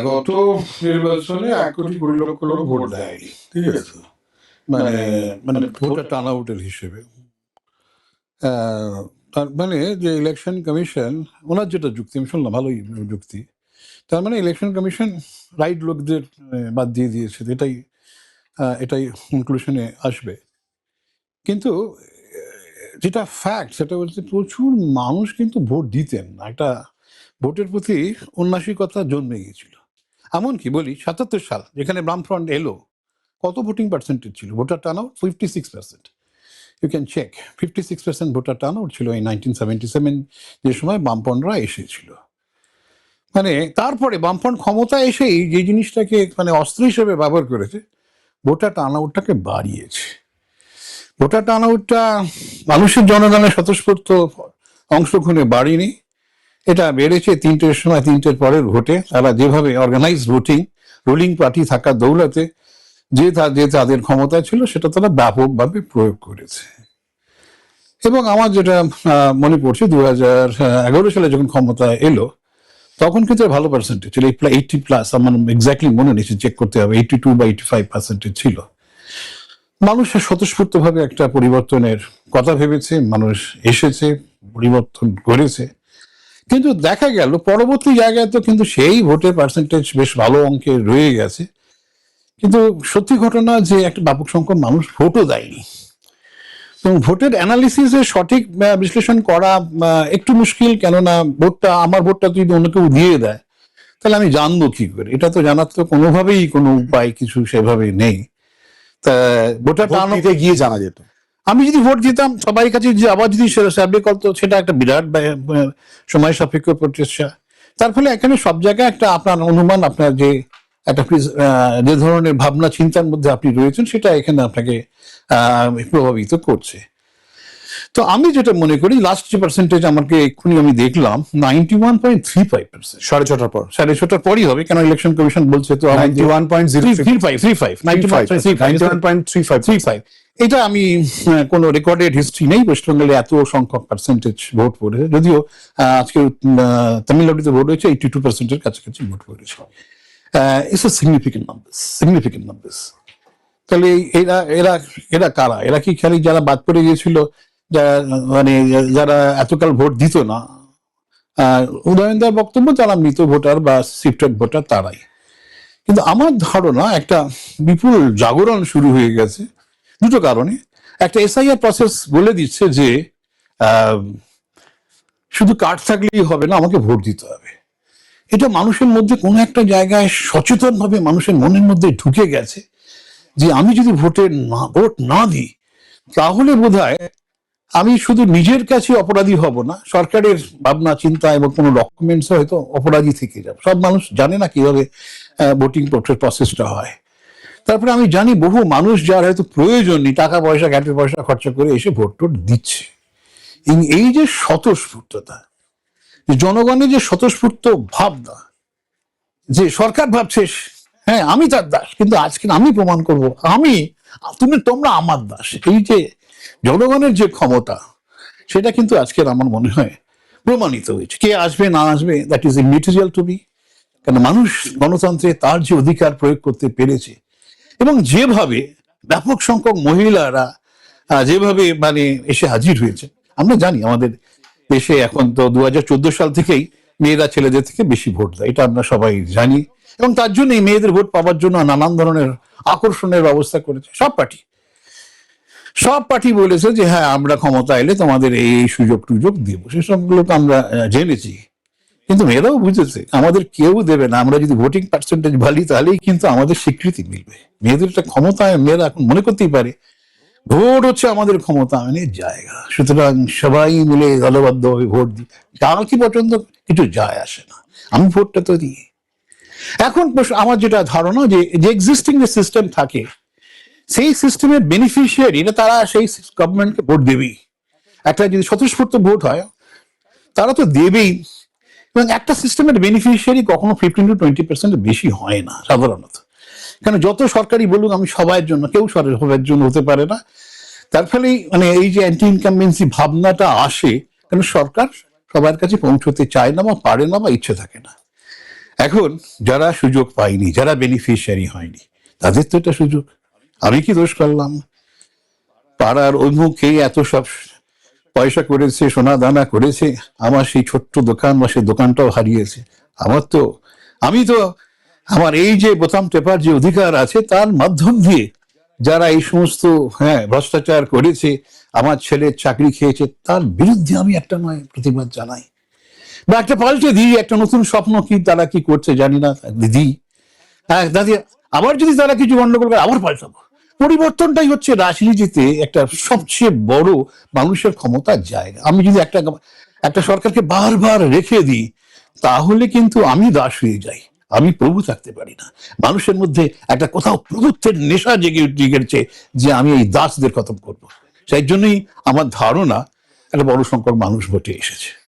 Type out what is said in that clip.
গত নির্বাচনে 1,20,00,000 লোক ভোট দেয়নি, ঠিক আছে? মানে মানে ভোটার টার্ন আউটের হিসেবে। তার মানে যে ইলেকশন কমিশন, ওনার যেটা যুক্তি আমি শুনলাম, ভালোই যুক্তি। তার মানে ইলেকশন কমিশন রাইট লোকদের বাদ দিয়ে দিয়েছে, এটাই কনক্লুশনে আসবে। কিন্তু যেটা ফ্যাক্ট সেটা হচ্ছে প্রচুর মানুষ কিন্তু ভোট দিতেন না, একটা ভোটের প্রতি উন্নাসিকতা জন্মে গিয়েছিল। এমনকি বলি ৭৭ সাল যেখানে বামফ্রন্ট এলো, কত ভোটিং পার্সেন্টেজ ছিল? Voter turnout 56%। You can check, 56% voter turnout ছিল এই 1977 যে সময় বামফ্রন্টরা এসেছিল। মানে তারপরে বামফ্রন্ট ক্ষমতা এসেই যে জিনিসটাকে মানে অস্ত্র হিসেবে ব্যবহার করেছে, ভোটার টার্ন আউটটাকে বাড়িয়েছে। ভোটার টার্ন আউটটা মানুষের জনগণের স্বতঃস্ফূর্ত অংশগ্রহণে বাড়েনি, এটা বেড়েছে ৩টের সময় ৩টের পরের ভোটে। তারা যেভাবে অর্গানাইজ ভোটিং, রুলিং পার্টি থাকার দৌলতে যে তাদের ক্ষমতা ছিল সেটা তারা ব্যাপকভাবে প্রয়োগ করেছে। এবং আমার যেটা মনে পড়ছে 2011 সালে যখন ক্ষমতা এলো, তখন কিন্তু ভালো পার্সেন্টেজ ছিল, 80+, আমার এক্স্যাক্টলি মনে নেই, চেক করতে হবে, 82 বা 85% ছিল। মানুষ স্বতঃস্ফূর্তভাবে একটা পরিবর্তনের কথা ভেবেছে, মানুষ এসেছে, পরিবর্তন করেছে। কিন্তু দেখা গেল পরবর্তী জায়গায় তো কিন্তু সেই ভোটের পার্সেন্টেজ বেশ ভালো অঙ্কে রয়ে গেছে, কিন্তু সত্যি ঘটনা যে একটা ব্যাপক সংখ্যক মানুষ ভোটও দেয়নি। এবং ভোটের অ্যানালিসিসে সঠিক বিশ্লেষণ করা একটু মুশকিল, কেননা আমার ভোটটা যদি অন্য কেউ দিয়ে দেয় তাহলে আমি জানবো কি করে? এটা তো জানার তো কোনোভাবেই কোনো উপায় কিছু সেভাবে নেই। তা ভোটার ভোট দিতে গিয়ে জানা যেত। আমি যদি ভোট দিতাম সবাই কাছে, যে আবার যদি সার্ভে করতো, সেটা একটা বিরাট সময় সাপেক্ষ প্রচেষ্টা। তার ফলে এখানে সব জায়গায় একটা আপনার অনুমান, আপনার যে একটা যে ধরনের ভাবনা চিন্তার মধ্যে আপনি রয়েছেন, সেটা এখানে আপনাকে প্রভাবিত করছে। তো আমি যেটা মনে করি, লাস্ট যে পার্সেন্টেজ আমাকে এক্ষুনি আমি দেখলাম 91.35%। 6:30 পর 6:30টার পরই হবে, কেন ইলেকশন কমিশন বলছে তো 91.035 এটা আমি কোনো রেকর্ডেড হিস্ট্রি নেই ওয়েস্টবেঙ্গলে এত সংখ্যক পার্সেন্টেজ ভোট পড়েছে, যদিও আজকে তামিলনাড়ুতে ভোট হয়েছে 82%-এর কাছাকাছি ভোট পড়েছে। It's a significant numbers. তাহলে এরা এরা এরা কারা? এরা কি খালি যারা বাদ পড়ে গিয়েছিল, যারা মানে যারা এতকাল ভোট দিত না? উদয়ন দার বক্তব্য যারা মৃত ভোটার বা শিফটেড ভোটার তারাই। কিন্তু আমার ধারণা একটা বিপুল জাগরণ শুরু হয়ে গেছে দুটো কারণে। একটা, এসআইআর প্রসেস বলে দিচ্ছে যে শুধু কার্ড থাকলেই হবে না, আমাকে ভোট দিতে হবে। এটা মানুষের মধ্যে কোনো একটা জায়গায় সচেতনভাবে মানুষের মনের মধ্যে ঢুকে গেছে যে আমি যদি ভোট না দিই তাহলে বোধহয় আমি শুধু নিজের কাছে অপরাধী হব না, সরকারের ভাবনা চিন্তা এবং কোনো ডকুমেন্টস হয়তো অপরাধী থেকে যাব। সব মানুষ জানে না কিভাবে ভোটিং প্রসেসটা হয়। তারপরে আমি জানি বহু মানুষ যার হয়তো প্রয়োজন নেই, টাকা পয়সা গ্যাটের পয়সা খরচা করে এসে ভোট টোট দিচ্ছে। এই যে স্বতঃস্ফূর্ততা, জনগণের যে স্বতঃস্ফূর্ত ভাবনা, যে সরকার ভাবছে হ্যাঁ আমি তার দাস, কিন্তু আজকে আমি প্রমাণ করব তোমরা আমার দাস, এই যে জনগণের যে ক্ষমতা, সেটা কিন্তু আজকের আমার মনে হয় প্রমাণিত হয়েছে। কে আসবে না আসবে that is immaterial to me, কারণ মানুষ গণতন্ত্রে তার যে অধিকার প্রয়োগ করতে পেরেছে, এবং যেভাবে ব্যাপক সংখ্যক মহিলারা যেভাবে মানে এসে হাজির হয়েছে। আমরা জানি আমাদের দেশে এখন তো 2014 সাল থেকেই মেয়েরা ছেলেদের থেকে বেশি ভোট দেয়, এটা আমরা সবাই জানি। এবং তার জন্যই মেয়েদের ভোট পাওয়ার জন্য নানান ধরনের আকর্ষণের ব্যবস্থা করেছে সব পার্টি বলেছে যে হ্যাঁ আমরা ক্ষমতা এলে তোমাদের এই সুযোগ টুযোগ দেবো, সেসবগুলো তো আমরা জেনেছি। কিন্তু মেয়েরাও বুঝেছে আমাদের কেউ দেবে না, আমরা যদি ভোটিং পার্সেন্টেজ ভালি তাহলেই কিন্তু আমাদের স্বীকৃতি মিলবে। মেয়েদের একটা ক্ষমতায় মেয়েরা এখন মনে করতেই পারে ভোট হচ্ছে আমাদের ক্ষমতায়নের জায়গা, সুতরাং সবাই মিলে দলবদ্ধভাবে ভোট দিই, কার কি পছন্দ কিছু যায় আসে না, আমি ভোটটা তো দিই। এখন আমার যেটা ধারণা যে এক্সিস্টিং যে সিস্টেম থাকে, সেই সিস্টেমের বেনিফিশিয়ারি তারা সেই গভর্নমেন্টকে ভোট দেবেই। একটা যদি স্বতঃস্ফূর্ত ভোট হয় তারা তো দেবেই। এবং একটা সিস্টেমের বেনিফিশিয়ারি কখনো 15-20% বেশি হয় না সাধারণত, কেন যত সরকারি বলুক আমি সবার জন্য, কেউ সবার জন্য হতে পারে না। তার ফলে মানে এই যে অ্যান্টি ইনকামবেন্সি ভাবনাটা আসে, কেন সরকার সবার কাছে পৌঁছতে চায় না বা পারে না বা ইচ্ছে থাকে না। এখন যারা সুযোগ পায়নি, যারা বেনিফিশিয়ারি হয়নি, তাদের তো এটা সুযোগ। আমি কি দোষ করলাম? পাড়ার অমুকে এত সব পয়সা করেছে, সোনা দানা করেছে, আমার সেই ছোট্ট দোকান বা সেই দোকানটাও হারিয়েছে। আমার তো, আমি তো আমার এই যে বোতাম টেপার যে অধিকার আছে তার মাধ্যম দিয়ে যারা এই সমস্ত ভ্রষ্টাচার করেছে, আমার ছেলের চাকরি খেয়েছে, তার বিরুদ্ধে আমি একটা নয় প্রতিবাদ জানাই, বা একটা পাল্টে দিই, একটা নতুন স্বপ্ন কি তারা কি করছে জানি না, দিদি দাদি, আবার যদি তারা কিছু গন্ডগোল করে আবার পাল্টাবো। পরিবর্তনটাই হচ্ছে রাজনীতিতে একটা সবচেয়ে বড় মানুষের ক্ষমতার জায়গা। আমি যদি একটা একটা সরকারকে বারবার রেখে দিই, তাহলে কিন্তু আমি দাস হয়ে যাই, আমি প্রভু থাকতে পারি না। মানুষের মধ্যে একটা কোথাও প্রভুত্বের নেশা জেগে গেছে যে আমি এই দাসদের খতম করব। সেই জন্যই আমার ধারণা একটা বড় সংখ্যক মানুষ ভোটে এসেছে।